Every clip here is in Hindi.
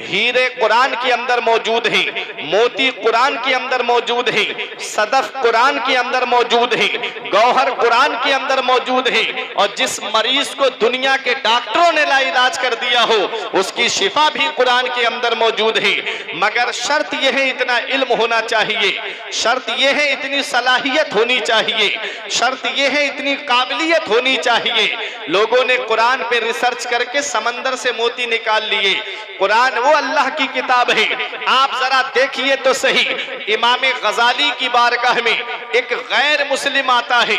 हीरे कुरान के अंदर मौजूद है, मोती कुरान के अंदर मौजूद है, सदफ कुरान के अंदर मौजूद है, गौहर कुरान के अंदर मौजूद है। और जिस मरीज को दुनिया के डॉक्टरों ने लाइलाज कर दिया हो, उसकी शिफा भी कुरान के अंदर मौजूद है। मगर शर्त यह है इतना इल्म होना चाहिए, शर्त यह है इतनी सलाहियत होनी चाहिए, शर्त यह है इतनी काबिलियत होनी चाहिए। लोगों ने कुरान पे रिसर्च करके समंदर से मोती निकाल लिए। कुरान वो अल्लाह की किताब है। आप जरा देखिए तो सही, इमाम गजाली की बारगाह में एक गैर मुस्लिम आता है,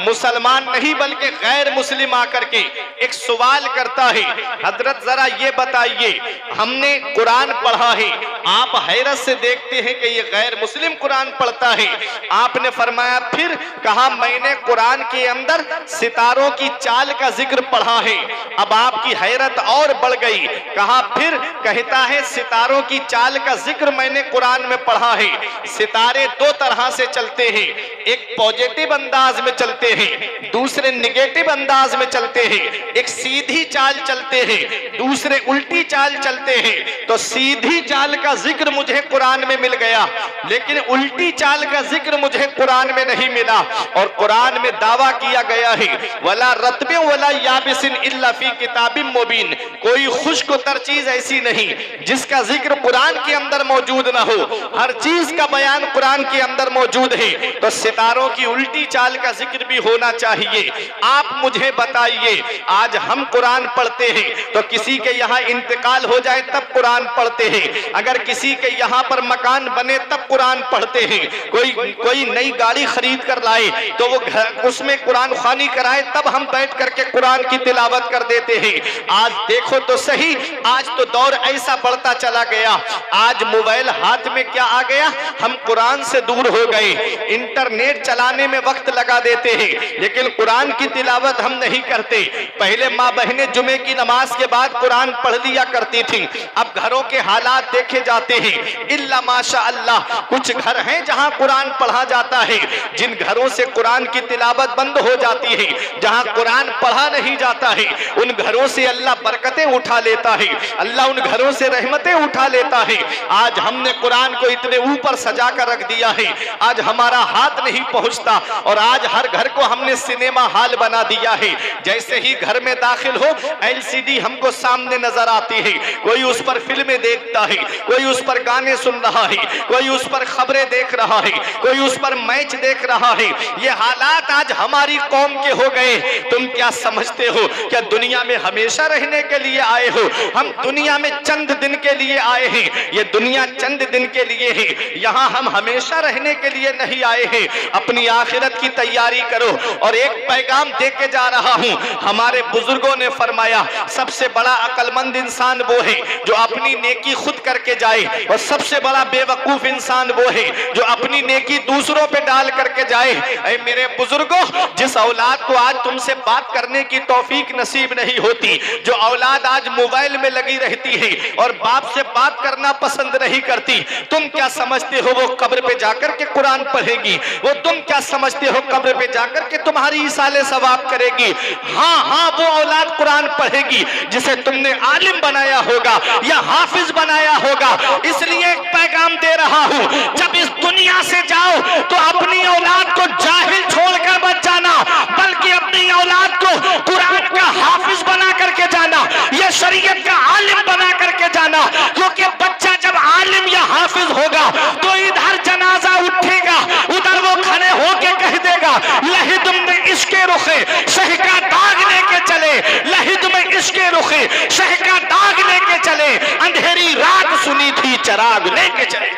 मुसलमान नहीं बल्कि गैर मुस्लिम आकर के एक सवाल करता है, हजरत जरा ये बताइए, हमने कुरान पढ़ा है, आप हैरत से देखते हैं कि ये गैर मुस्लिम कुरान पढ़ता है। आपने फरमाया फिर? कहा मैंने कुरान के अंदर सितारों की चाल का जिक्र पढ़ा है। अब आपकी हैरत और बढ़ गई। कहा फिर? कहता है सितारों की चाल का जिक्र मैंने कुरान में पढ़ा है। सितारे दो तरह से चलते हैं, एक पॉजिटिव अंदाज में चलते हैं, दूसरे निगेटिव अंदाज में चलते हैं। एक सीधी चाल चलते हैं, दूसरे उल्टी चाल चलते हैं। तो सीधी चाल का जिक्र मुझे कुरान में मिल गया, लेकिन उल्टी चाल का जिक्र मुझे कुरान में नहीं मिला। और कुरान में दावा किया गया है, वला रत्बे वला याबिसिन इल्ला फी किताबिम मुबीन, कोई खुश्क-तर चीज ऐसी नहीं जिसका जिक्र कुरान के अंदर मौजूद ना हो। हर चीज का बयान कुरान के अंदर मौजूद है। तो सितारों की उल्टी चाल का जिक्र भी होना चाहिए। आप मुझे बताइए, आज हम कुरान पढ़ते हैं तो किसी के यहाँ इंतकाल हो जाए तब कुरान पढ़ते हैं, अगर किसी के यहाँ पर मकान बने तब कुरान पढ़ते हैं, कोई नई गाड़ी खरीद कर लाए तो वो उसमें कुरान ख़्वानी कराए तब हम बैठ करके कुरान की तिलावत कर देते हैं। आज देखो तो सही, आज तो दौर ऐसा बढ़ता चला गया। आज मोबाइल हाथ में क्या आ गया, हम कुरान से दूर हो गए। इंटरनेट चलाने में वक्त लगा देते हैं, लेकिन कुरान की तिलावत हम नहीं करते। पहले माँ बहनें जुमे की नमाज के बाद कुरान पढ़ लिया करती थी। अब घरों के हालात देखे जाते हैं, इल्ला माशा अल्लाह कुछ घर हैं जहां कुरान पढ़ा जाता है। जिन घरों से कुरान की तिलावत बंद हो जाती है, जहां कुरान पढ़ा नहीं जाता है, उन घरों से अल्लाह बरकतें उठा लेता है, अल्लाह उन घरों से रहमतें उठा लेता है। आज हमने कुरान को इतने ऊपर सजा कर रख दिया है, आज हमारा हाथ नहीं पहुंचता। और आज हर घर को हमने सिनेमा हॉल बना दिया है। जैसे ही घर में दाखिल हो, एलसीडी हमको सामने नजर आती है, कोई उस पर फिल्में देखता है, कोई उस पर गाने सुन रहा है, कोई उस पर खबरें देख रहा है, कोई उस पर मैच देख रहा है। ये हालात आज हमारी कौम के हो गए। तुम क्या समझते हो, क्या दुनिया में हमेशा रहने के लिए आए हो? हम दुनिया में चंद दिन के लिए आए हैं। ये दुनिया चंद दिन के लिए है, यहाँ हम हमेशा रहने के लिए नहीं आए हैं। अपनी आखिरत की तैयारी करो। और एक पैगाम दे के जा रहा हूँ, हमारे बुजुर्गों ने फरमाया सबसे बड़ा अक्लमंद इंसान वो है जो अपनी नेकी खुद करके जाए, और सबसे बड़ा बेवकूफ इंसान वो है जो अपनी नेकी दूसरों पे डाल करके जाए। ऐ मेरे बुजुर्गों, जिस औलाद को आज तुमसे बात करने की तौफीक नसीब नहीं होती, जो औलाद आज मोबाइल में लगी रहती है और बाप से बात करना पसंद नहीं करती, तुम क्या समझते हो वो कब्र पे जाकर के कुरान पढ़ेगी? वो तुम क्या समझते हो कब्र पे जाकर के तुम्हारी इसाले सवाब करेगी? हाँ हाँ, वो औलाद कुरान पढ़ेगी जिसे तुमने आलिम बनाया होगा या हाफिज बनाया होगा। इसलिए एक पैगाम दे रहा हूं, जब इस दुनिया से जाओ तो अपनी औलाद को जाहिल छोड़कर मत जाना, बल्कि अपनी औलाद को कुरान का हाफिज बना करके जाना, यह शरीयत का आलिम बना करके जाना। क्योंकि बच्चा जब आलिम या हाफिज होगा तो इधर जनाजा उठेगा, उधर वो खड़े होके कह देगा लहिद में इश्के रुखे शह का दाग लेके चले, लहिद में इश्के रुखे शह का दाग लेके चले, अंधेरी रात सुनी थी चराग लेके चले।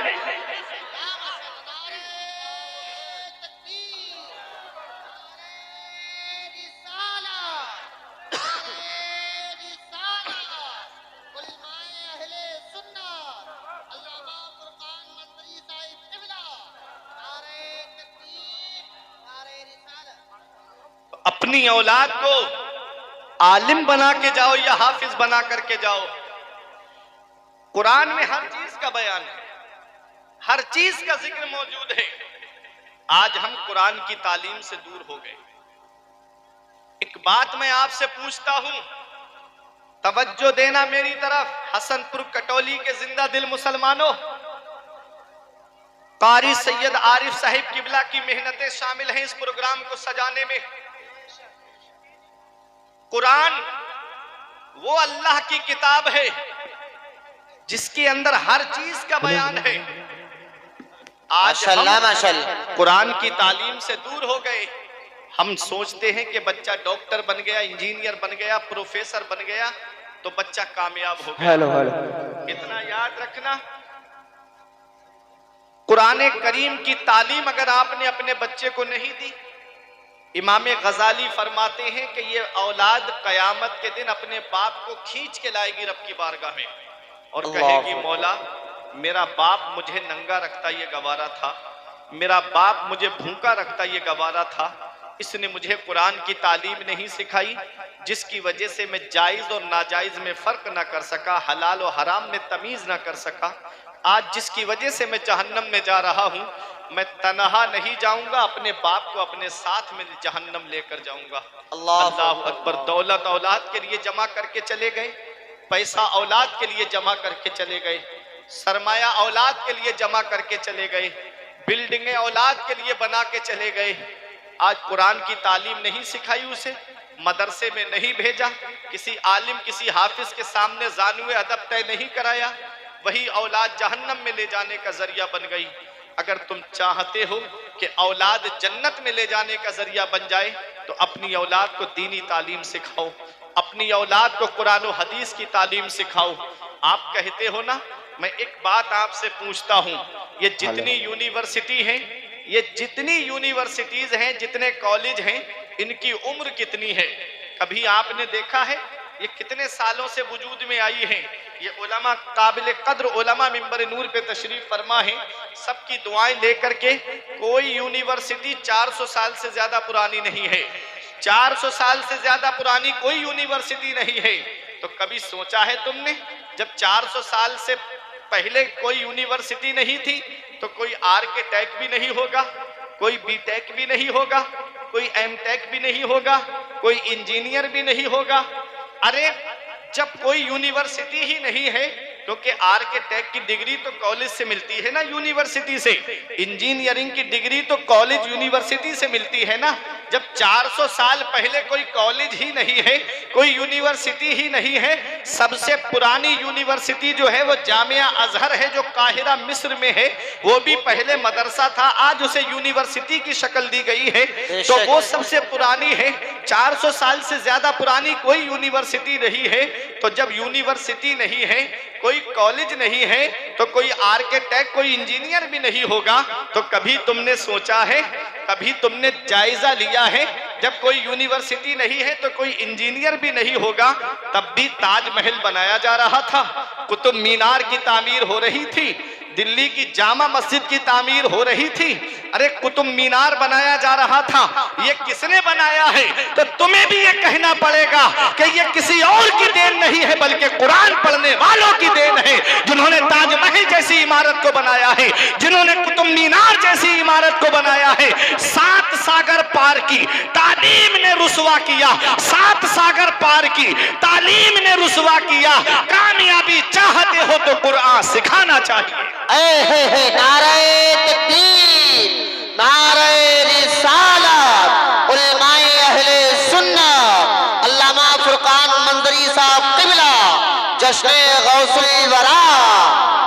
अपनी औलाद को आलिम बना के जाओ या हाफिज बना करके जाओ। कुरान में हर चीज का बयान है, हर चीज का जिक्र मौजूद है। आज हम कुरान की तालीम से दूर हो गए। एक बात मैं आपसे पूछता हूं, तवज्जो देना मेरी तरफ। हसनपुर कटौली के जिंदा दिल मुसलमानों, कारी सैयद आरिफ साहिब किबला की मेहनतें शामिल हैं इस प्रोग्राम को सजाने में। कुरान वो अल्लाह की किताब है जिसके अंदर हर चीज का बयान है। आज हम कुरान की तालीम से दूर हो गए। हम सोचते हैं कि बच्चा डॉक्टर बन गया, इंजीनियर बन गया, प्रोफेसर बन गया तो बच्चा कामयाब हो गया। इतना याद रखना, कुरान करीम की तालीम अगर आपने अपने बच्चे को नहीं दी, इमाम गजाली फरमाते हैं कि ये औलाद कयामत के दिन अपने बाप को खींच के लाएगी रब की बारगाह में और कहेगी, मौला मेरा बाप मुझे नंगा रखता ये गवारा था, मेरा बाप मुझे भूखा रखता ये गवारा था, इसने मुझे कुरान की तालीम नहीं सिखाई, जिसकी वजह से मैं जायज और नाजायज में फर्क ना कर सका, हलाल और हराम में तमीज ना कर सका। आज जिसकी वजह से मैं जहन्नम में जा रहा हूं, मैं तनहा नहीं जाऊंगा, अपने बाप को अपने साथ में जहन्नम लेकर जाऊंगा। अल्लाह अकबर। दौलत औलाद के लिए जमा करके चले गए, पैसा औलाद के लिए जमा करके चले गए, सरमाया औलाद के लिए जमा करके चले गए, बिल्डिंगें औलाद के लिए बना के चले गए। आज कुरान की तालीम नहीं सिखाई, उसे मदरसे में नहीं भेजा, किसी आलिम किसी हाफिज के सामने जानुए अदब तय नहीं कराया, वही औलाद जहन्नम में ले जाने का जरिया बन गई। अगर तुम चाहते हो कि औलाद जन्नत में ले जाने का जरिया बन जाए तो अपनी औलाद को दीनी तालीम सिखाओ, अपनी औलाद को कुरान और हदीस की तालीम सिखाओ। आप कहते हो ना, मैं एक बात आपसे पूछता हूँ, ये जितनी यूनिवर्सिटी हैं, ये जितनी यूनिवर्सिटीज हैं, जितने कॉलेज हैं, इनकी उम्र कितनी है? कभी आपने देखा है ये कितने सालों से वजूद में आई हैं? ये उलमा काबिल कद्र उलमा मिंबर नूर पे तशरीफ फरमा है, सबकी दुआएं लेकर के। कोई यूनिवर्सिटी 400 साल से ज्यादा पुरानी नहीं है, 400 साल से ज्यादा पुरानी कोई यूनिवर्सिटी नहीं है। तो कभी सोचा है तुमने, जब 400 साल से पहले कोई यूनिवर्सिटी नहीं थी तो कोई आर्किटेक्ट भी नहीं होगा, कोई बीटेक भी नहीं होगा, कोई एमटेक भी नहीं होगा, कोई इंजीनियर भी नहीं होगा। अरे जब कोई यूनिवर्सिटी ही नहीं है क्योंकि आर्किटेक्ट की डिग्री तो कॉलेज से मिलती है ना, यूनिवर्सिटी से, इंजीनियरिंग की डिग्री तो कॉलेज यूनिवर्सिटी से मिलती है ना। जब 400 साल पहले कोई कॉलेज ही नहीं है, कोई यूनिवर्सिटी ही नहीं है, सबसे पुरानी यूनिवर्सिटी जो है वो जामिया अजहर है जो काहिरा मिस्र में है, वो भी पहले मदरसा था, आज उसे यूनिवर्सिटी की शक्ल दी गई है, तो वो सबसे पुरानी है। 400 साल से ज्यादा पुरानी कोई यूनिवर्सिटी नहीं है। तो जब यूनिवर्सिटी नहीं है, कोई कॉलेज नहीं है, तो कोई आर्किटेक्ट कोई इंजीनियर भी नहीं होगा। तो कभी तुमने सोचा है, कभी तुमने जायजा लिया है, जब कोई यूनिवर्सिटी नहीं है तो कोई इंजीनियर भी नहीं होगा, तब भी ताजमहल बनाया जा रहा था, कुतुब मीनार की तामीर हो रही थी, दिल्ली की जामा मस्जिद की तामीर हो रही थी, अरे कुतुब मीनार बनाया जा रहा था। ये किसने बनाया है? तो तुम्हें भी ये कहना पड़ेगा कि ये किसी और की देन नहीं है, बल्कि कुरान पढ़ने वालों की देन है, जिन्होंने ताजमहल जैसी इमारत को बनाया है, जिन्होंने कुतुब मीनार जैसी इमारत को बनाया है। 7 सागर पार की तालीम ने रुसवा किया, 7 सागर पार की तालीम ने रुसवा किया। कामयाबी चाहते हो तो कुरान सिखाना चाहिए। नारे तकबीर, नारे रिसालत, उलमाए अहले सुन्नत, अल्लामा फुरकान मंजरी साहब किबला, जश्न गौसुल वरा,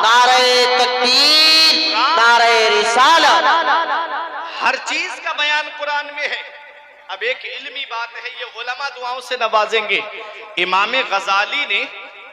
नारे तकबीर, नारे रिसालत। हर चीज का बयान कुरान में है। अब एक इल्मी बात है, ये उलमा दुआओं से नवाजेंगे। इमाम गजाली ने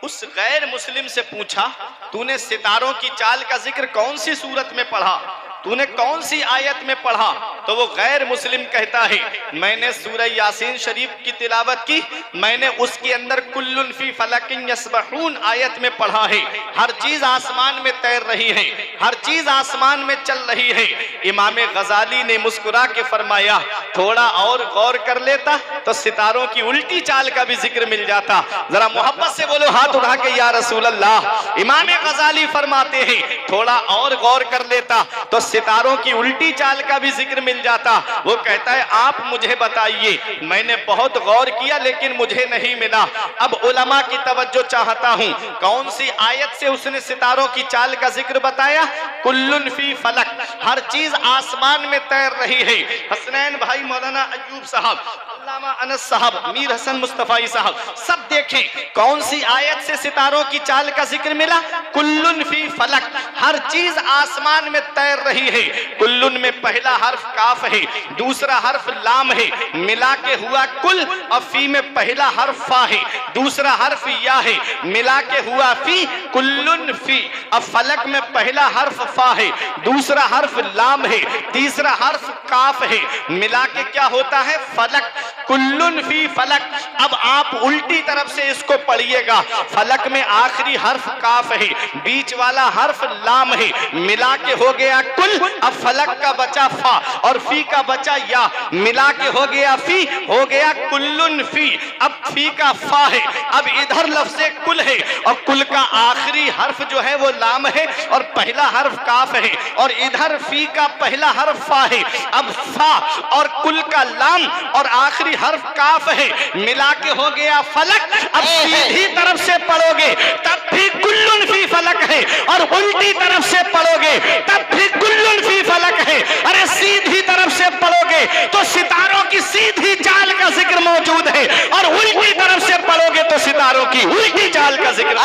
उस गैर मुस्लिम से पूछा, तूने सितारों की चाल का जिक्र कौन सी सूरत में पढ़ा, तूने कौन सी आयत में पढ़ा? तो वो गैर मुस्लिम कहता है, मैंने सूरह यासीन शरीफ की तिलावत की, मैंने उसके अंदर कुल्लुन फी फलकिन यसबहून आयत में पढ़ा है। हर चीज आसमान में तैर रही है, हर चीज आसमान में चल रही है। इमाम गजाली ने मुस्कुरा के फरमाया, थोड़ा और गौर कर लेता तो सितारों की उल्टी चाल का भी जिक्र मिल जाता। जरा मोहब्बत से बोलो हाथ उठा के, या रसूल अल्लाह। इमाम गजाली फरमाते हैं, थोड़ा और गौर कर लेता तो सितारों की उल्टी चाल का भी जिक्र मिल मिल जाता। वो कहता है आप मुझे बताइए, मैंने बहुत गौर किया लेकिन मुझे नहीं मिला। अब उलमा की तवज्जो चाहता हूं, कौन सी आयत से उसने सितारों की चाल का जिक्र बताया? कुल्लुन फी फलक, हर चीज आसमान में तैर रही है। हसनैन भाई, मौलाना अय्यूब साहब, अल्लामा अनस साहब, मीर हसन मुस्तफाई साहब, सब देखें कौन सी आयत से सितारों की चाल का जिक्र मिला? कुल्लुन फी फलक, हर चीज आसमान में तैर रही है। कुल्लुन में पहला हर्फ काफ है, दूसरा हर्फ लाम है, मिला के हुआ कुल। और फी में पहला हर्फ फा है, दूसरा हर्फ या है, मिला के हुआ फी, कुल्लुन फी। अब फलक में पहला हर्फ फा है, दूसरा हर्फ लाम है, तीसरा हर्फ काफ है, मिला के क्या होता है? फलक। कुल्लुन फी फलक। अब आप उल्टी तरफ से इसको पढ़िएगा। फलक में आखिरी हर्फ काफ है, बीच वाला हर्फ लाम है, मिला के हो गया कुल। अब फलक का बचा फा और फी का बचा या, मिला के हो गया फी, हो गया कुल्लुन फी। अब फी का फा है, अब इधर लफ्ज़े कुल है और कुल का आखिरी हर्फ जो है वो लाम है और पहला हर्फ काफ है, और इधर फी का पहला हर्फ फा है। अब फा और कुल का लाम और आखिरी हर्फ काफ है, मिला के हो गया फलक। अब सीधी तरफ से पढ़ोगे तब भी कुल्लुन फी फलक है, और उल्टी तरफ से पढ़ोगे तब भी कुल्लुन फी फलक है। अरे सीधी तरफ से पढ़ोगे तो सितारों की सीधी चाल का जिक्र मौजूद है, और उल्टी तरफ से पढ़ोगे तो सितारों की उल्टी चाल का जिक्र।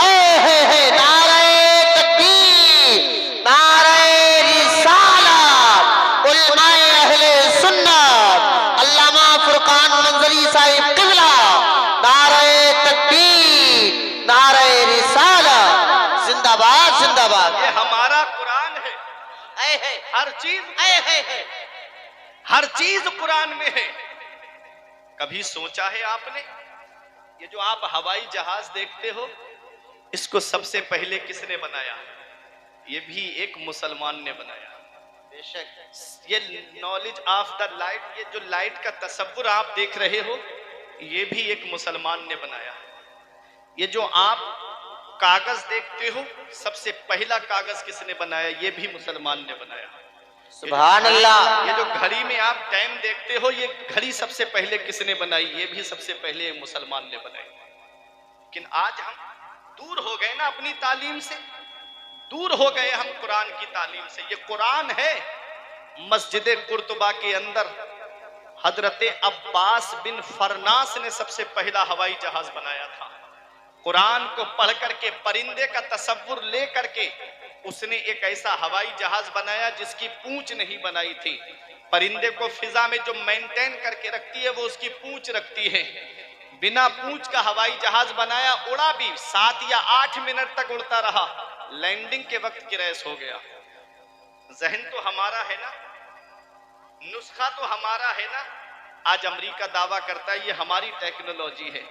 नारे तकबीर, नारे रिसालत, उलमाए अहले सुन्नत, अल्लामा फुरकान मंजरी साहिब क़िबला, नारे तकबीर, नारे रिसालत, जिंदाबाद जिंदाबाद। ये हमारा कुरान है, हर चीज हर चीज कुरान में है। कभी सोचा है आपने, ये जो आप हवाई जहाज देखते हो, इसको सबसे पहले किसने बनाया? ये भी एक मुसलमान ने बनाया। बेशक ये नॉलेज ऑफ द लाइट, ये जो लाइट का तसव्वुर आप देख रहे हो, ये भी एक मुसलमान ने बनाया। ये जो आप कागज देखते हो, सबसे पहला कागज किसने बनाया? ये भी मुसलमान ने बनाया। सुभान अल्लाह। ये जो घड़ी में आप टाइम देखते हो, ये घड़ी सबसे पहले किसने बनाई? ये भी सबसे पहले मुसलमान ने बनाई। लेकिन आज हम दूर हो गए ना अपनी तालीम से, दूर हो गए हम कुरान की तालीम से। ये कुरान है। मस्जिद कुर्तुबा के अंदर हजरत अब्बास बिन फरनास ने सबसे पहला हवाई जहाज बनाया था। कुरान को पढ़ करके, परिंदे का तसव्वुर ले करके उसने एक ऐसा हवाई जहाज बनाया जिसकी पूंछ नहीं बनाई थी। परिंदे को फिजा में जो मेंटेन करके रखती है वो उसकी पूंछ रखती है। बिना पूंछ का हवाई जहाज बनाया, उड़ा भी 7 या 8 मिनट तक उड़ता रहा, लैंडिंग के वक्त क्रैश हो गया। जहन तो हमारा है ना, नुस्खा तो हमारा है ना। आज अमेरिका दावा करता है ये हमारी टेक्नोलॉजी है,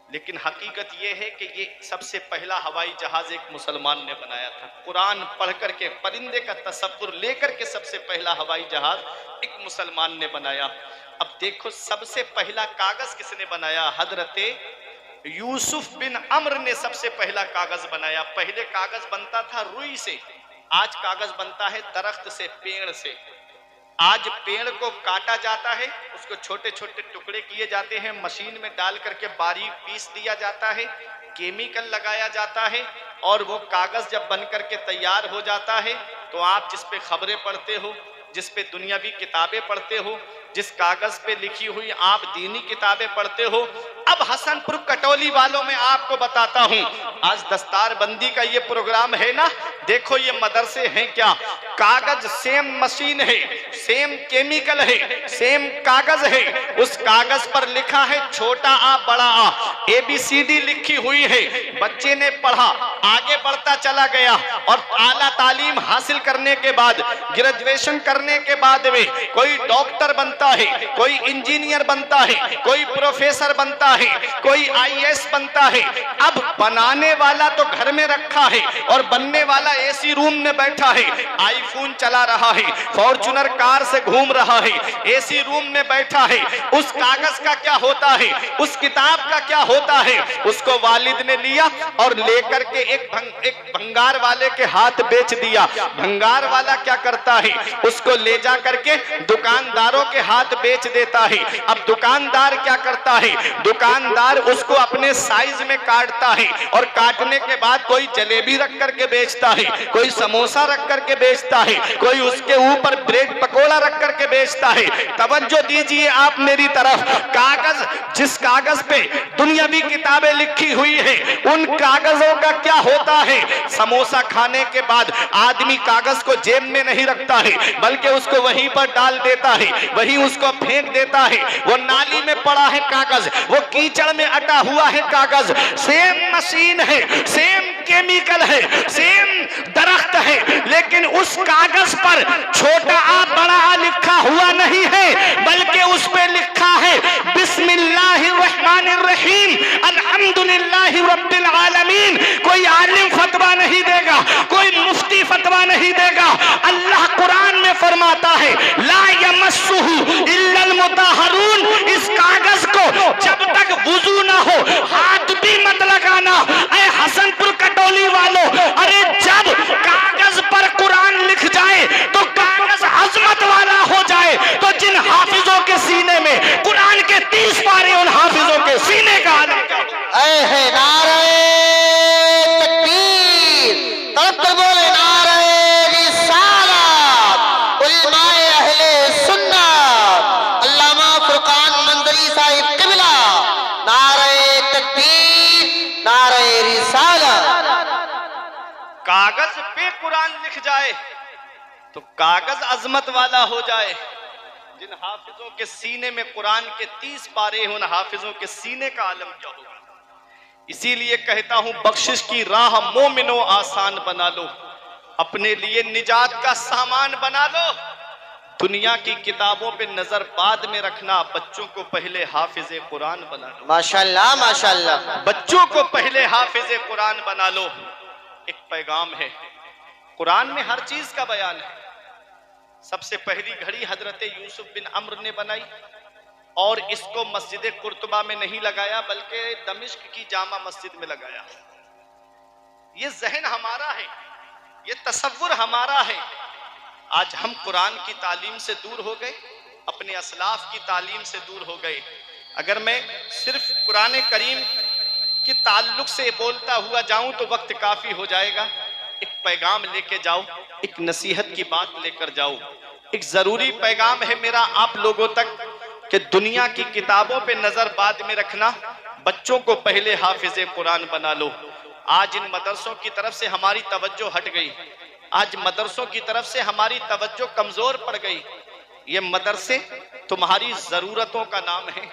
लेकिन हकीकत ये है कि ये सबसे पहला हवाई जहाज एक मुसलमान ने बनाया था। कुरान पढ़ करके, परिंदे का तसव्वुर लेकर के सबसे पहला हवाई जहाज एक मुसलमान ने बनाया। अब देखो सबसे पहला कागज किसने बनाया? हजरते यूसुफ बिन अम्र ने सबसे पहला कागज बनाया। पहले कागज बनता था रुई से, आज कागज बनता है दरख्त से, पेड़ से। आज पेड़ को काटा जाता है, उसको छोटे छोटे टुकड़े किए जाते हैं, मशीन में डाल करके बारीक पीस दिया जाता है, केमिकल लगाया जाता है, और वो कागज जब बन करके तैयार हो जाता है तो आप जिस पे खबरें पढ़ते हो, जिस पे दुनियावी किताबें पढ़ते हो, जिस कागज पे लिखी हुई आप दीनी किताबें पढ़ते हो। अब हसनपुर कटौली वालों में आपको बताता हूं, आज दस्तार बंदी का ये प्रोग्राम है ना, देखो ये मदरसे हैं क्या, कागज सेम मशीन है, सेम केमिकल है, सेम कागज है। उस कागज पर लिखा है छोटा आ बड़ा आ, ABCD लिखी हुई है। बच्चे ने पढ़ा, आगे बढ़ता चला गया, और आला तालीम हासिल करने के बाद, ग्रेजुएशन करने के बाद में कोई डॉक्टर बनता है, कोई इंजीनियर बनता है, कोई प्रोफेसर बनता है, कोई IAS बनता है। अब बनाने वाला तो घर में रखा है और बनने वाला AC रूम में बैठा है, आईफोन चला रहा है, फॉर्च्यूनर कार से घूम रहा है, AC रूम में बैठा है। उस कागज का क्या होता है, उस किताब का क्या होता है? उसको वालिद ने लिया और लेकर के एक भंगार वाले के हाथ बेच दिया। भंगार वाला क्या करता है, उसको ले जा करके दुकानदारों के हाथ बेच देता है। अब दुकानदार क्या करता है, दुकानदार उसको अपने साइज में काटता है और काटने के बाद कोई जलेबी रख करके बेचता है, कोई समोसा रख करके बेचता है, कोई उसके ऊपर ब्रेड पकोड़ा रख करके बेचता है। तवज्जो दीजिए आप मेरी तरफ, कागज, जिस कागज पे दुनियावी किताबें लिखी हुई है, उन कागजों का क्या होता है। समोसा खाने के बाद आदमी कागज को जेब में नहीं रखता है, बल्कि उसको वहीं पर डाल देता है, वहीं उसको फेंक देता है। वो नाली में पड़ा है कागज, वो कीचड़ में अटा हुआ है कागज। सेम मशीन है, सेम केमिकल है, सेम दरख्त है, लेकिन उस कागज पर छोटा आ बड़ा आ लिखा हुआ नहीं है, बल्कि उस पे लिखा है बिस्मिल्लाहिर्रहमानिर्रहीम अल्हम्दुलिल्लाहि रब्बिल आलमीन। कोई आलिम फतवा नहीं देगा, कोई मुफ्ती फतवा नहीं देगा। अल्लाह कुरान में फरमाता है ला यमस्सुहु इल्लल मुतहहरून। इस कागज को जब तक वुजू ना हो हाथ भी मत लगाना। ऐ हसनपुर कटोली वालों, अरे जब कागज पर कुरान लिख जाए तो कागज अजमत वाला हो जाए, तो जिन हाफिजों के सीने में कुरान के 30 पारे, उन हाफिजों के सीने का आलम क्या होगा। है नारे तकबीर, तड़प बोले नारे रिसालत, उलमाए अहले सुन्नत, अल्लामा फुरकान मंजरी साहिब किबला, नारे तकबीर, नारे रिसालत। कागज पे कुरान लिख जाए तो कागज अजमत वाला हो जाए। जिन हाफिजों के सीने में कुरान के 30 पारे हैं, उन हाफिजों के सीने का आलम क्या होगा। इसीलिए कहता हूं, बख्शिश की राह मोमिनो आसान बना लो, अपने लिए निजात का सामान बना लो। दुनिया की किताबों पे नजर बाद में रखना, बच्चों को पहले हाफिज कुरान बना लो। माशाल्लाह माशाल्लाह, बच्चों को पहले हाफिज कुरान बना लो। एक पैगाम है, कुरान में हर चीज का बयान है। सबसे पहली घड़ी हजरत यूसुफ बिन अम्र ने बनाई, और इसको मस्जिद कुर्तुबा में नहीं लगाया, बल्कि दमिश्क की जामा मस्जिद में लगाया। ये जहन हमारा है, ये तसव्वुर हमारा है। आज हम कुरान की तालीम से दूर हो गए, अपने असलाफ की तालीम से दूर हो गए। अगर मैं सिर्फ कुरान करीम के ताल्लुक से बोलता हुआ जाऊं तो वक्त काफी हो जाएगा। एक पैगाम लेके जाओ, एक नसीहत की बात लेकर जाओ। एक जरूरी पैगाम है मेरा आप लोगों तक कि दुनिया की किताबों पे नजर बाद में रखना, बच्चों को पहले हाफिज कुरान बना लो। आज इन मदरसों की तरफ से हमारी तवज्जो हट गई, आज मदरसों की तरफ से हमारी तवज्जो कमजोर पड़ गई। ये मदरसे तुम्हारी जरूरतों का नाम है,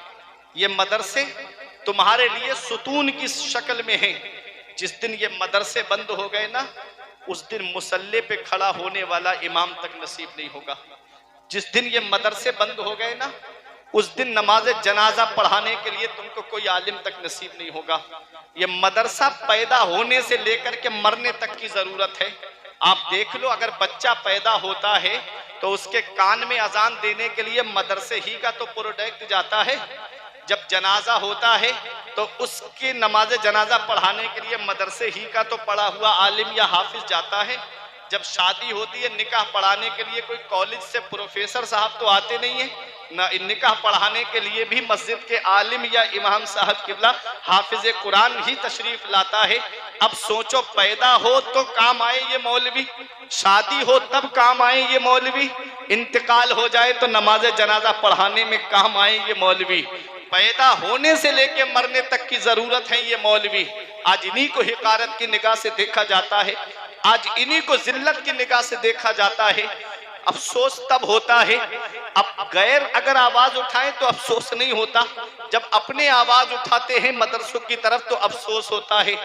ये मदरसे तुम्हारे लिए सुतून की शक्ल में हैं। जिस दिन ये मदरसे बंद हो गए ना, उस दिन मुसल्ले पे खड़ा होने वाला इमाम तक नसीब नहीं होगा। जिस दिन ये मदरसे बंद हो गए ना, उस दिन नमाज जनाजा पढ़ाने के लिए तुमको कोई आलिम तक नसीब नहीं होगा। ये मदरसा पैदा होने से लेकर के मरने तक की जरूरत है। आप देख लो, अगर बच्चा पैदा होता है तो उसके कान में अजान देने के लिए मदरसे ही का तो प्रोडक्ट जाता है। जब जनाजा होता है तो उसकी नमाज जनाजा पढ़ाने के लिए मदरसे ही का तो पढ़ा हुआ आलिम या हाफिज जाता है। जब शादी होती है, निकाह पढ़ाने के लिए कोई कॉलेज से प्रोफेसर साहब तो आते नहीं है ना, निकाह पढ़ाने के लिए भी मस्जिद के आलिम या इमाम साहब किबला हाफिज कुरान ही तशरीफ लाता है। अब सोचो, पैदा हो तो काम आए ये मौलवी, शादी हो तब काम आए ये मौलवी, इंतकाल हो जाए तो नमाज जनाजा पढ़ाने में काम आए ये मौलवी। पैदा होने से लेके मरने तक की जरूरत है ये मौलवी। आज इन्हीं को हिकारत की निगाह से देखा जाता है, आज इन्हीं को जिल्लत की निगाह से देखा जाता है। अफसोस तब होता है, अब गैर अगर आवाज उठाएं तो अफसोस नहीं होता, जब अपने आवाज उठाते हैं मदरसों की तरफ तो अफसोस होता है।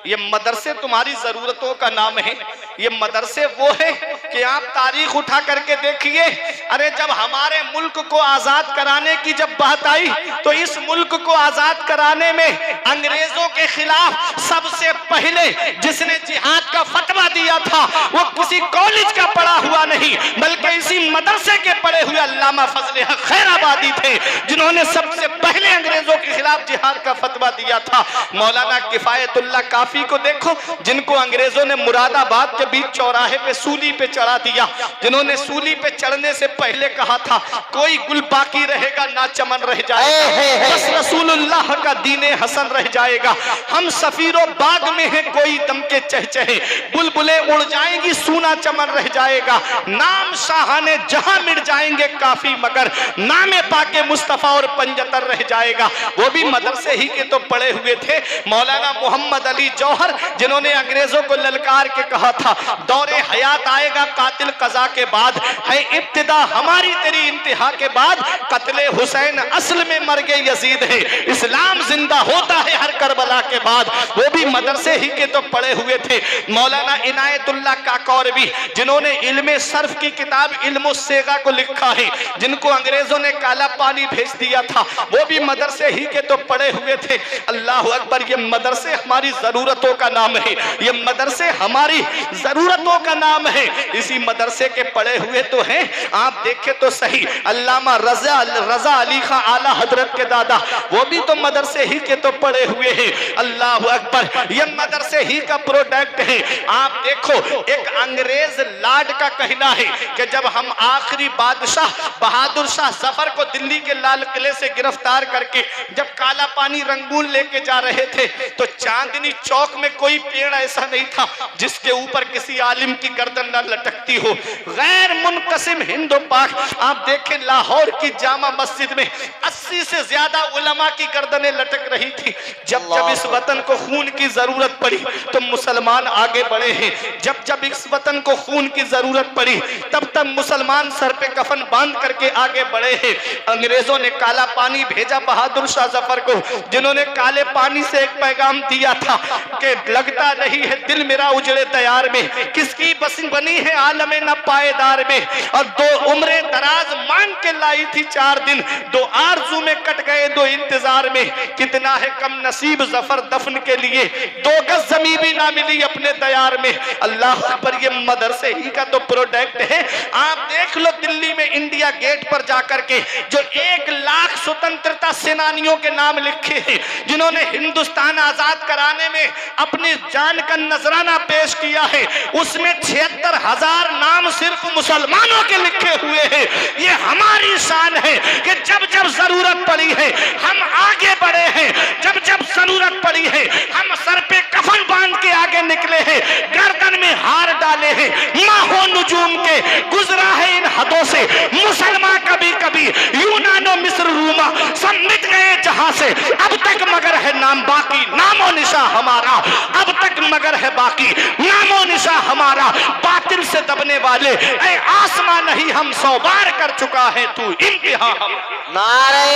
ये मदरसे तुम्हारी जरूरतों का नाम है। ये मदरसे वो है कि आप तारीख उठा करके देखिए, अरे जब हमारे मुल्क को आजाद कराने की जब बात आई तो इस मुल्क को आजाद कराने में अंग्रेजों के खिलाफ सबसे पहले जिसने जिहाद का फतवा दिया था वो किसी कॉलेज का पढ़ा हुआ नहीं, बल्कि इसी मदरसे के पढ़े हुए अल्लामा फजल हक खैराबादी थे जिन्होंने सबसे पहले अंग्रेजों के खिलाफ जिहाद का फतवा दिया था। मौलाना किफायतुल्लाह काफी को देखो, जिनको अंग्रेजों ने मुरादाबाद के बीच चौराहे पे सूली पे चढ़ा दिया, जिन्होंने सूली पे चढ़ने से पहले कहा था कोई गुल बाकी रहेगा ना चमन रह जाएगा, बस रसूलुल्लाह का दीने हसन रह जाएगा। हम सफीरो बाग में हैं कोई दम के चहचहे, बुलबुलें उड़ जाएंगी सूना चमन रह जाएगा। नाम शाहाने जहां मिट जाएंगे काफी मगर नामे पाके मुस्तफा और पंजतर रह जाएगा। वो भी मदरसे ही के तो पढ़े हुए थे। मौलाना मोहम्मद अली जौहर जिन्होंने अंग्रेजों को ललकार के कहा था दौरे हयात आएगा कातिल कजा के बाद, है इब्तिदा हमारी तेरी इंतहा के बाद, कत्ले हुसैन असल में मर गए यजीद है, इस्लाम जिंदा होता है हर करबला के बाद। वो भी मदरसे ही के तो पढ़े हुए थे। मौलाना इनायतुल्लाह काकौरवी जिन्होंने इल्मे सर्फ की किताब इल्मो सेगा को लिखा है, जिनको अंग्रेजों ने काला पानी भेज दिया था, वो भी मदरसे ही के तो पढ़े हुए थे। अल्लाह अकबर, ये मदरसे हमारी जरूरतों का नाम है, ये मदरसे हमारी जरूरतों का नाम है। इसी मदरसे के पढ़े हुए तो हैं, आप देखें तो सही अल्लामा रजा अली खां आला हजरत के दादा, वो भी तो मदरसे ही के तो पढ़े हुए हैं। अल्लाह अकबर, ये मदरसे ही का प्रोडक्ट है। आप देखो, एक अंग्रेज लाड का कहना है कि जब हम आखिरी बादशाह बहादुर शाह जफर को दिल्ली के लाल किले से गिरफ्तार करके जब काला पानी रंगून लेके जा रहे थे, तो चांदनी चौक में कोई पेड़ ऐसा नहीं था जिसके ऊपर किसी आलिम की गर्दन न लटकती हो। गैर मुनकसिम हिंदो पाक, आप देखें लाहौर की जामा मस्जिद में 80 से ज्यादा उलमा की गर्दनें लटक रही थी। जब जब इस वतन को खून की जरूरत पड़ी तो मुसलमान आगे बढ़े हैं, जब जब इस वतन को खून की जरूरत पड़ी तब तब मुसलमान सर पे कफन बांध करके आगे बढ़े हैं। अंग्रेजों ने काला पानी भेजा बहादुर शाह जफर को, जिन्होंने काले पानी से एक पैगाम दिया था कि लगता नहीं है दिल मेरा उजड़े तैयार में, किसकी बस बनी है आलमे न पाएदार में। और 2 उम्रे दराज मांग के लाई थी 4 दिन, 2 आरजू में कट गए 2 इंतजार में। कितना है कम नसीब जफर दफन के लिए, 2 गज जमीन भी ना मिली अपने तैयार में। अल्लाह पर ये मदरसे ही का तो प्रोडक्ट है। आप देख लो दिल्ली में इंडिया गेट पर जाकर के जो 1 लाख स्वतंत्रता सेनानियों के नाम लिखे हैं, जिन्होंने हिंदुस्तान आजाद कराने में अपनी जान का नजराना पेश किया है, उसमें 76,000 नाम सिर्फ मुसलमानों के लिखे हुए हैं। ये हमारी शान है कि जब जब जरूरत पड़ी है हम आगे बढ़े हैं, जब जब जरूरत पड़ी है हम सर पे कफन बांध के आगे निकले हैं, गर्दन में हार डाले हैं। माहो नुजूम के गुजरा है इन हदों से मुसलमान, कभी कभी यूनानो मिस्र रूमा सब मिट गए जहां से, अब तक मगर है नाम बाकी नामो निशा हमारा, अब तक मगर है बाकी नामो निशा हमारा। बातिल से दबने वाले ऐ आसमां नहीं हम 100 बार कर चुका है तू इम्तिहान हम। नारे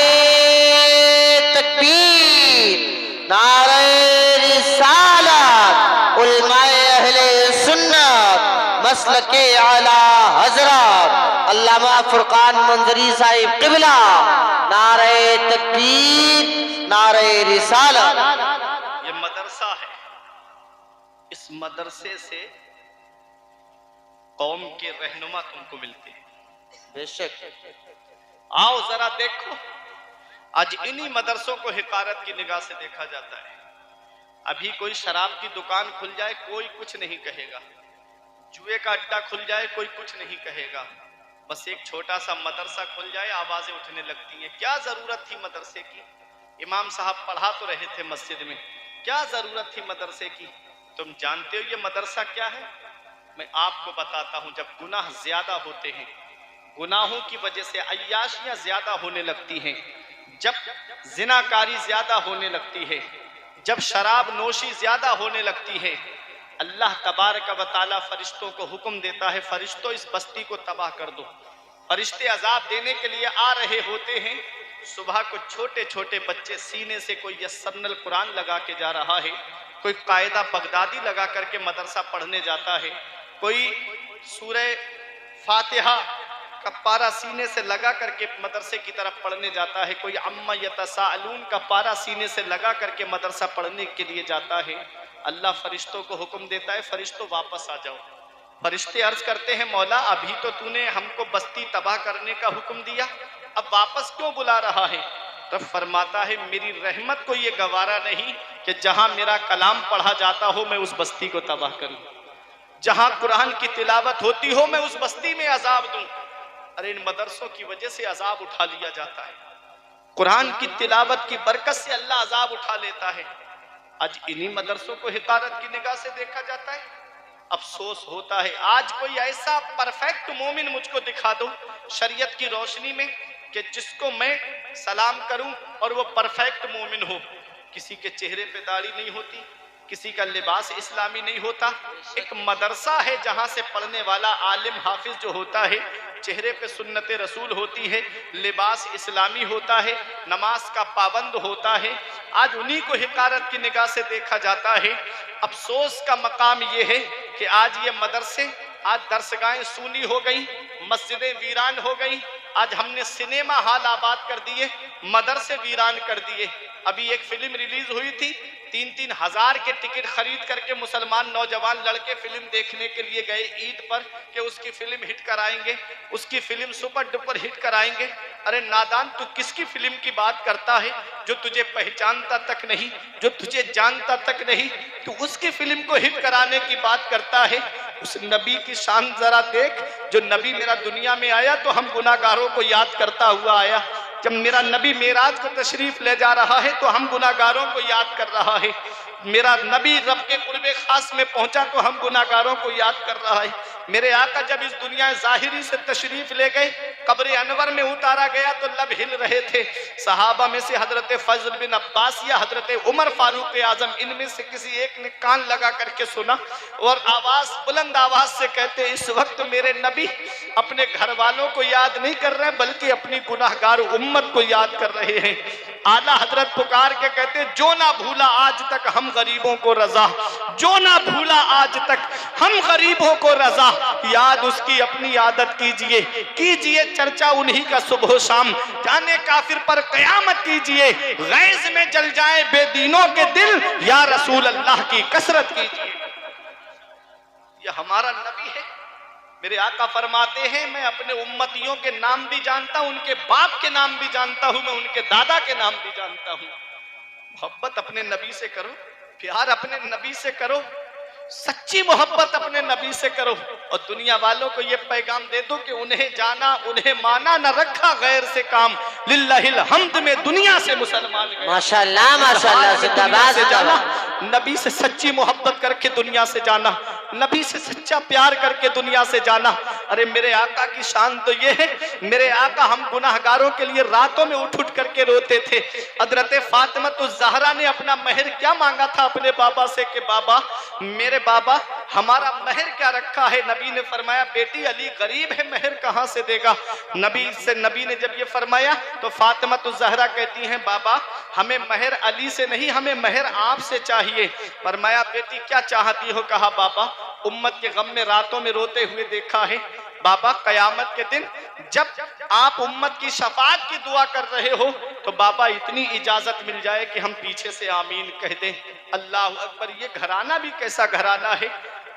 तकबीर, नारे रिसालत, उलमाए अहले सुन्नत, मसलके आला हजरत अल्लामा फुरकान मंजरी साहिब क़िबला, नारे तकबीर, नारे रिसालत। ये मदरसा है, इस मदरसे से कौम के रहनुमा तुमको मिलते हैं। बेशक आओ जरा देखो, आज इन्हीं मदरसों को हिकारत की निगाह से देखा जाता है। अभी कोई शराब की दुकान खुल जाए कोई कुछ नहीं कहेगा, जुए का अड्डा खुल जाए कोई कुछ नहीं कहेगा, बस एक छोटा सा मदरसा खुल जाए आवाजें उठने लगती हैं। क्या जरूरत थी मदरसे की? इमाम साहब पढ़ा तो रहे थे मस्जिद में, क्या जरूरत थी मदरसे की? तुम जानते हो ये मदरसा क्या है? मैं आपको बताता हूं। जब गुनाह ज्यादा होते हैं, गुनाहों की वजह से अय्याशियां ज्यादा होने लगती हैं, जब जिनाकारी ज्यादा होने लगती है, जब शराब नोशी ज्यादा होने लगती है, अल्लाह तबारक व तआला फरिश्तों को हुक्म देता है, फरिश्तों इस बस्ती को तबाह कर दो। फरिश्ते अजाब देने के लिए आ रहे होते हैं। सुबह को छोटे छोटे बच्चे सीने से कोई यस्सरनल कुरान लगा के जा रहा है, कोई कायदा बगदादी लगा करके मदरसा पढ़ने जाता है, कोई सूरह फातिहा का पारा सीने से लगा करके मदरसे की तरफ पढ़ने जाता है, कोई अम्मा यतसाअलून का पारा सीने से लगा करके मदरसा पढ़ने के लिए जाता है। अल्लाह फरिश्तों को हुक्म देता है, फरिश्तों वापस आ जाओ, फरिश्ते अर्ज करते हैं मौला अभी तो तूने हमको बस्ती तबाह करने का हुक्म दिया, अब वापस क्यों बुला रहा है? तब फरमाता है मेरी रहमत को ये गवारा नहीं कि जहां मेरा कलाम पढ़ा जाता हो मैं उस बस्ती को तबाह करूं, जहां कुरान की तिलावत होती हो मैं उस बस्ती में अजाब दूं। अरे इन मदरसों की वजह से अजाब उठा लिया जाता है, कुरान की तिलावत की बरकत से अल्लाह अजाब उठा लेता है। आज इन्हीं मदरसों को हिकारत की निगाह से देखा जाता है। अफसोस होता है आज कोई ऐसा परफेक्ट मोमिन मुझको दिखा दो शरीयत की रोशनी में कि जिसको मैं सलाम करूं और वो परफेक्ट मोमिन हो। किसी के चेहरे पे दाढ़ी नहीं होती, किसी का लिबास इस्लामी नहीं होता। एक मदरसा है जहां से पढ़ने वाला आलिम हाफिज जो होता है चेहरे पे सुन्नत रसूल होती है, लिबास इस्लामी होता है, नमाज का पाबंद होता है। आज उन्हीं को हिकारत की निगाह से देखा जाता है। अफसोस का मकाम ये है कि आज ये मदरसे, आज दरसगाहें सूनी हो गई, मस्जिदें वीरान हो गई। आज हमने सिनेमा हॉल आबाद कर दिए, मदरसे वीरान कर दिए। अभी एक फिल्म रिलीज हुई थी, 3-3 हजार के टिकट खरीद करके मुसलमान नौजवान लड़के फिल्म देखने के लिए गए ईद पर कि उसकी फिल्म हिट कराएंगे, उसकी फिल्म सुपर डुपर हिट कराएंगे। अरे नादान तू किसकी फिल्म की बात करता है जो तुझे पहचानता तक नहीं, जो तुझे जानता तक नहीं, तू उसकी फिल्म को हिट कराने की बात करता है। उस नबी की शान जरा देख, जो नबी मेरा दुनिया में आया तो हम गुनाहगारों को याद करता हुआ आया। जब मेरा नबी मेराज को तशरीफ ले जा रहा है तो हम गुनाहगारों को याद कर रहा है। मेरा नबी रब के कुर्बे खास में पहुंचा तो हम गुनाहगारों को याद कर रहा है। मेरे आका जब इस दुनिया ज़ाहिरी से तशरीफ ले गए, कब्र अनवर में उतारा गया तो लब हिल रहे थे। सहाबा में से हजरत फजल बिन अब्बास या हजरत उमर फारूक आजम, इनमें से किसी एक ने कान लगा करके सुना और आवाज बुलंद आवाज से कहते, इस वक्त मेरे नबी अपने घर वालों को याद नहीं कर रहे बल्कि अपनी गुनाहगार उम्मत को याद कर रहे हैं। आला हजरत पुकार के कहते, जो ना भूला आज तक हम गरीबों को रजा, जो ना भूला आज तक हम गरीबों को रजा, याद उसकी अपनी आदत कीजिए, कीजिए चर्चा उन्हीं का सुबह शाम, जाने काफिर पर कयामत कीजिए, गैज में जल जाए बेदीनों के दिल, या रसूल अल्लाह की कसरत कीजिए। यह हमारा नबी है। मेरे आका फरमाते हैं मैं अपने उम्मतियों के नाम भी जानता हूं, उनके बाप के नाम भी जानता हूं, मैं उनके दादा के नाम भी जानता हूं। मोहब्बत अपने नबी से करो, प्यार अपने नबी से करो, सच्ची मोहब्बत अपने नबी से करो और दुनिया वालों को ये पैगाम दे दो कि उन्हें जाना, उन्हें माना, न रखा गैर से काम, लिल्लाहिल हम्द में दुनिया से मुसलमान गए। माशाअल्लाह माशाअल्लाह, जिंदाबाद से जाना, नबी से सच्ची मोहब्बत करके दुनिया से जाना, नबी से सच्चा प्यार करके दुनिया से जाना। अरे मेरे आका की शान तो ये है, मेरे आका हम गुनाहगारों के लिए रातों में उठ उठ करके रोते थे। हजरत फातिमा तो ज़हरा ने अपना महर क्या मांगा था अपने बाबा से कि बाबा, मेरे बाबा हमारा महर क्या रखा है? नबी ने फरमाया बेटी अली गरीब है, महर कहां से देगा? नबी ने जब ये फरमाया तो फातिमा तो ज़हरा कहती हैं बाबा हमें महर अली से नहीं, हमें महर आप से चाहिए। फरमाया बेटी क्या चाहती हो? कहा बाबा उम्मत के गम में रातों में रोते हुए देखा है। बाबा कयामत के दिन जब आप उम्मत की शफाअत की दुआ कर रहे हो तो बाबा इतनी इजाजत मिल जाए कि हम पीछे से आमीन कह दें। अल्लाह अकबर। ये घराना भी कैसा घराना है।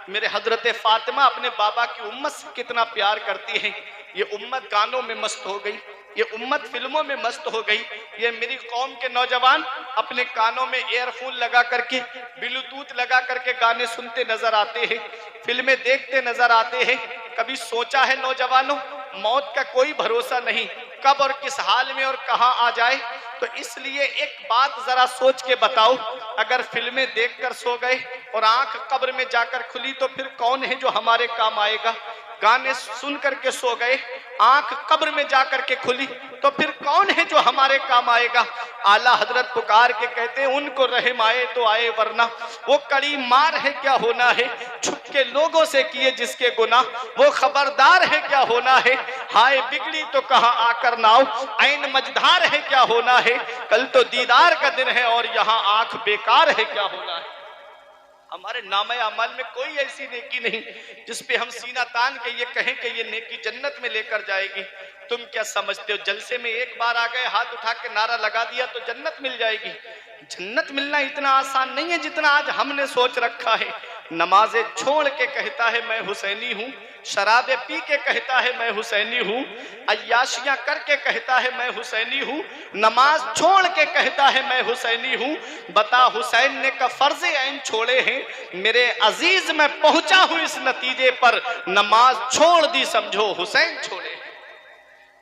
मेरे हजरत फातिमा अपने बाबा की उम्मत से कितना प्यार करती है। ये उम्मत गानों में मस्त हो गई, ये उम्मत फिल्मों में मस्त हो गई। ये मेरी कौम के नौजवान अपने कानों में एयरफोन लगा करके, ब्लूटूथ लगा करके गाने सुनते नजर आते हैं, फिल्में देखते नजर आते हैं। कभी सोचा है नौजवानों, मौत का कोई भरोसा नहीं, कब और किस हाल में और कहां आ जाए। तो इसलिए एक बात जरा सोच के बताओ, अगर फिल्में देखकर सो गए और आंख कब्र में जाकर खुली तो फिर कौन है जो हमारे काम आएगा? गाने सुन करके सो गए, आंख कब्र में जाकर के खुली तो फिर कौन है जो हमारे काम आएगा? आला हजरत पुकार के कहते हैं उनको रहम आए तो आए वरना वो कड़ी मार है क्या होना है। छुप के लोगों से किए जिसके गुनाह वो खबरदार है क्या होना है। हाय बिगड़ी तो कहाँ आकर नाव, ऐन मझधार है क्या होना है। कल तो दीदार का दिन है और यहाँ आंख बेकार है क्या होना है। हमारे नामे अमल में कोई ऐसी नेकी नहीं जिस पे हम सीना तान के ये कहें कि ये नेकी जन्नत में लेकर जाएगी। तुम क्या समझते हो जलसे में एक बार आ गए, हाथ उठा के नारा लगा दिया तो जन्नत मिल जाएगी? जन्नत मिलना इतना आसान नहीं है जितना आज हमने सोच रखा है। नमाजें छोड़ के कहता है मैं हुसैनी हूँ, शराबे पी के कहता है मैं हुसैनी हूँ, अय्याशियां करके कहता है मैं हुसैनी हूँ, नमाज छोड़ के कहता है मैं हुसैनी हूँ। बता हुसैन ने का फर्ज ऐन छोड़े हैं, मेरे अजीज मैं पहुंचा हूं इस नतीजे पर, नमाज छोड़ दी समझो हुसैन छोड़े हैं।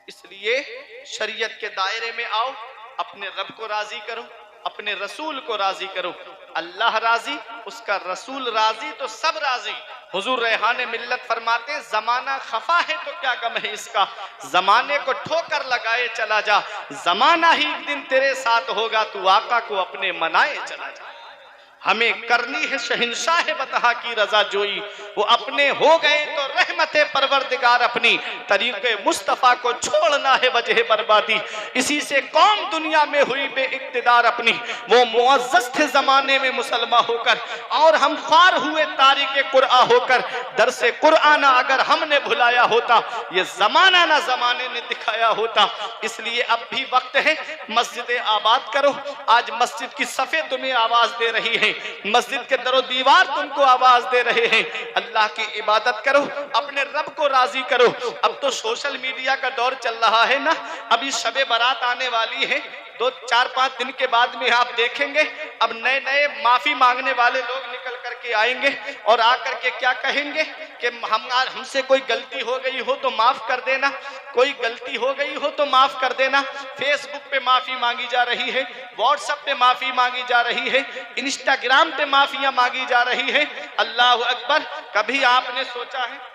इसलिए शरीयत के दायरे में आओ, अपने रब को राजी करो, अपने रसूल को राजी करो। अल्लाह राजी, उसका रसूल राजी तो सब राजी। हुजूर रेहाने मिल्लत फरमाते जमाना खफा है तो क्या गम है इसका, जमाने को ठोकर लगाए चला जा, जमाना ही एक दिन तेरे साथ होगा, तू आका को अपने मनाए चला जा। हमें करनी है शहंशाह बतहा की रजा जोई, वो अपने हो गए तो रहमत परवरदिगार अपनी, तरीके मुस्तफ़ा को छोड़ना है वजह बर्बादी। इसी से कौम दुनिया में हुई बेइक्तिदार अपनी, वो मुअज़्ज़ज़ थे ज़माने में मुसलमान होकर, और हम ख्वार हुए तारिके कुरआ होकर। दरसे कुरआन अगर हमने भुलाया होता, ये ज़माना ना ज़माने ने दिखाया होता। इसलिए अब भी वक्त है, मस्जिद आबाद करो। आज मस्जिद की सफ़े तुम्हें आवाज़ दे रही है, मस्जिद के दरो दीवार तुमको आवाज दे रहे हैं। अल्लाह की इबादत करो, अपने रब को राजी करो। अब तो सोशल मीडिया का दौर चल रहा है ना, अभी शबे बारात आने वाली है, 2-4-5 दिन के बाद में आप देखेंगे अब नए नए माफी मांगने वाले लोग निकल करके आएंगे और आकर के क्या कहेंगे कि हमसे कोई गलती हो गई हो तो माफ कर देना, कोई गलती हो गई हो तो माफ कर देना। फेसबुक पे माफी मांगी जा रही है, व्हाट्सएप पे माफी मांगी जा रही है, इंस्टाग्राम पे माफियां मांगी जा रही है। अल्लाह अकबर। कभी आपने सोचा है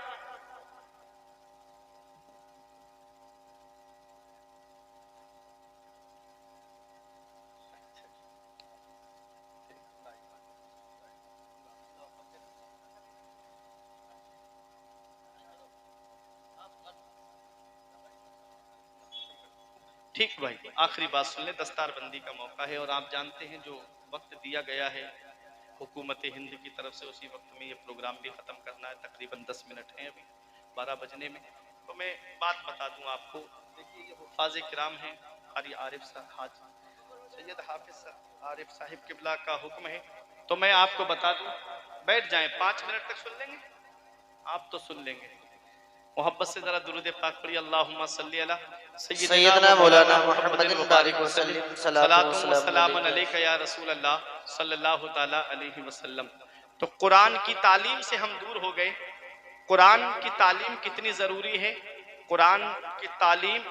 ठीक भाई, आखिरी बात सुन ले, दस्तारबंदी का मौका है और आप जानते हैं जो वक्त दिया गया है हुकूमत हिंद की तरफ से, उसी वक्त में ये प्रोग्राम भी ख़त्म करना है। तकरीबन 10 मिनट हैं अभी 12 बजने में। तो मैं बात बता दूं आपको, देखिए ये हुफ़ाज़ किराम हैं, कारी आरिफ हाज सैयद हाफिज आरिफ साहिब किबला का हुक्म है। तो मैं आपको बता दूं, बैठ जाएं, 5 मिनट तक सुन लेंगे आप, तो सुन लेंगे। मोहब्बत से जरा दुरूद पाक पढ़िए, अल्लाहुम्मा सल्ली अला सैयदना मौलाना मुहम्मद बारिक वसल्लम, सलातु व सलामुन अलैका या रसूल अल्लाह सल्लल्लाहु ताला अलैहि वसल्लम। तो कुरान की तालीम से हम दूर हो गए। कुरान की तालीम कितनी ज़रूरी है। कुरान की तालीम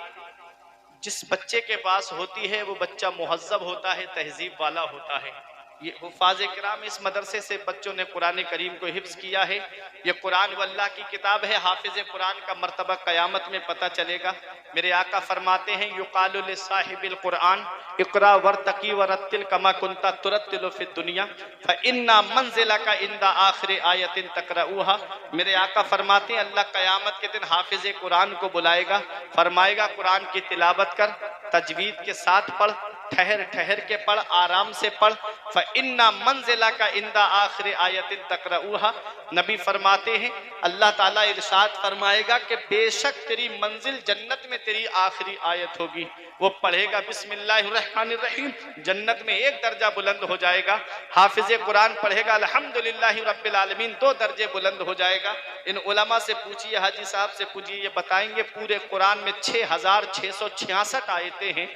जिस बच्चे के पास होती है वो बच्चा मुहज़्ज़ब होता है, तहजीब वाला होता है। ये हुफ़ाज़ किराम इस मदरसे से बच्चों ने कुरान करीम को हिफ्ज़ किया है। ये कुरान अल्लाह की किताब है, हाफिज़ कुरान का मर्तबा क़यामत में पता चलेगा। मेरे आका फरमाते हैं युक़ालु लिसाहिबिल कुरान इक़रा वरतक़ी वरत्तिल कमा कुन्ता तुरत्तिलु फ़िद दुनिया फ़इन्ना मंज़िलका इंदा आख़िरि आयतिन तक़रऊहा। मेरे आका फरमाते हैं अल्लाह क़यामत के दिन हाफिज़ कुरान को बुलाएगा, फरमाएगा कुरान की तिलावत कर, तजवीद के साथ पढ़, ठहर ठहर के पढ़, आराम से पढ़। फ़इन्ना मंज़िलका इंदा आख़िरि आयतिन तक़रऊहा। नबी फरमाते हैं अल्लाह ताला इरशाद फरमाएगा कि बेशक तेरी मंजिल जन्नत में तेरी आखिरी आयत होगी। वो पढ़ेगा बिस्मिल्लाहिर्रहमानिर्रहीम, जन्नत में 1 दर्जा बुलंद हो जाएगा। हाफिज़ कुरान पढ़ेगा अल्हम्दुलिल्लाहि रब्बिल आलमीन, 2 दर्जे बुलंद हो जाएगा। इन उलमा से पूछिए, हाजी साहब से पूछिए, ये बताएंगे पूरे कुरान में 6666 आयतें हैं।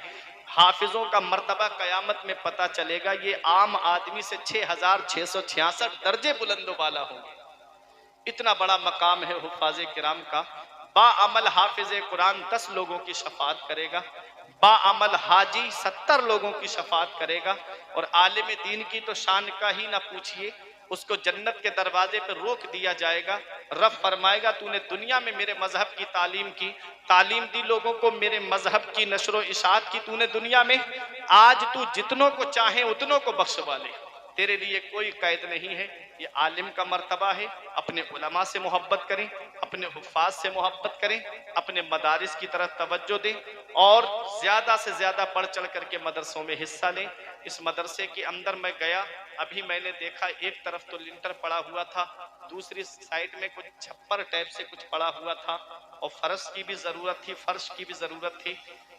हाफिजों का मर्तबा कयामत में पता चलेगा, ये आम आदमी से 6666 दर्जे बुलंद वाला होंगे। इतना बड़ा मकाम है हुफ़ाज़े किराम का। बाअमल हाफिज़ कुरान 10 लोगों की शफात करेगा, बाअमल हाजी 70 लोगों की शफात करेगा। और आलिम दीन की तो शान का ही ना पूछिए, उसको जन्नत के दरवाजे पर रोक दिया जाएगा। रब फरमाएगा तूने दुनिया में मेरे मजहब की तालीम की, तालीम दी लोगों को, मेरे मजहब की नशरो इशात की तूने दुनिया में, आज तू जितनों को चाहे उतनों को बख्शवा ले, तेरे लिए कोई कैद नहीं है। ये आलिम का मर्तबा है। अपने उलमा से मोहब्बत करें, अपने हुफ़ाज़ से मोहब्बत करें, अपने मदारिस की तरफ तवज्जो दें और ज़्यादा से ज़्यादा बढ़ चढ़ करके मदरसों में हिस्सा लें। इस मदरसे के अंदर मैं गया, अभी मैंने देखा एक तरफ तो लिंटर पड़ा हुआ था, दूसरी साइड में कुछ छप्पर टाइप से कुछ पड़ा हुआ था और फर्श की भी ज़रूरत थी, फर्श की भी ज़रूरत थी।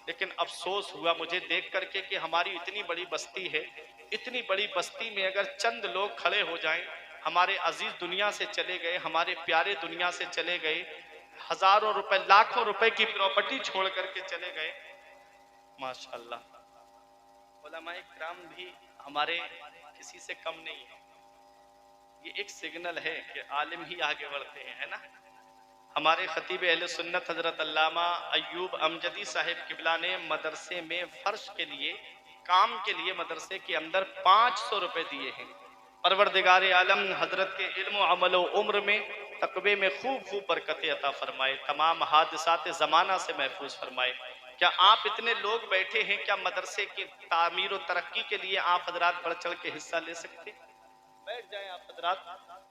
लेकिन अफसोस हुआ मुझे देख करके कि हमारी इतनी बड़ी बस्ती है, इतनी बड़ी बस्ती में अगर चंद लोग खड़े हो जाएं हमारे अजीज दुनिया से चले गए, हमारे प्यारे दुनिया से चले गए, हजारों रुपए लाखों रुपए की प्रॉपर्टी छोड़ करके चले गए। माशाअल्लाह उलमाए किराम भी हमारे किसी से कम नहीं है। ये एक सिग्नल है कि आलिम ही आगे बढ़ते हैं, है ना। हमारे खतीब अहले सुन्नत हजरत अल्लामा अय्यूब अमजदी साहिब किबला ने मदरसे में फर्श के लिए, काम के लिए मदरसे के अंदर 500 रुपए दिए हैं। परवरदिगार आलम हजरत के इल्म अमल व उम्र में तकबे में खूब खूब बरकत अता फरमाए, तमाम हादसात ज़माना से महफूज फरमाए। क्या आप इतने लोग बैठे हैं, क्या मदरसे की तामीर और तरक्की के लिए आप हजरात बढ़ चढ़ के हिस्सा ले सकते? बैठ जाएं आप हजरात।